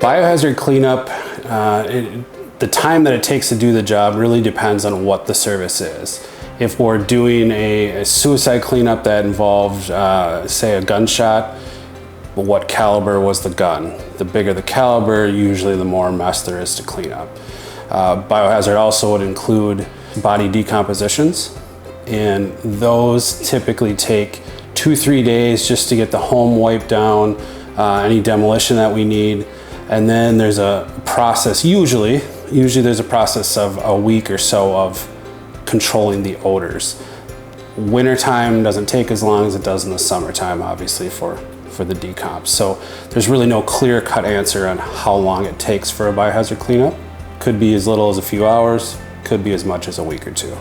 Biohazard cleanup, the time that it takes to do the job really depends on what the service is. If we're doing a suicide cleanup that involved, say, a gunshot, what caliber was the gun? The bigger the caliber, usually the more mess there is to clean up. Biohazard also would include body decompositions, and those typically take 2-3 days just to get the home wiped down, any demolition that we need. And then there's a process, usually there's a process of a week or so of controlling the odors. Wintertime doesn't take as long as it does in the summertime, obviously, for the decomps. So there's really no clear-cut answer on how long it takes for a biohazard cleanup. Could be as little as a few hours, could be as much as a week or two.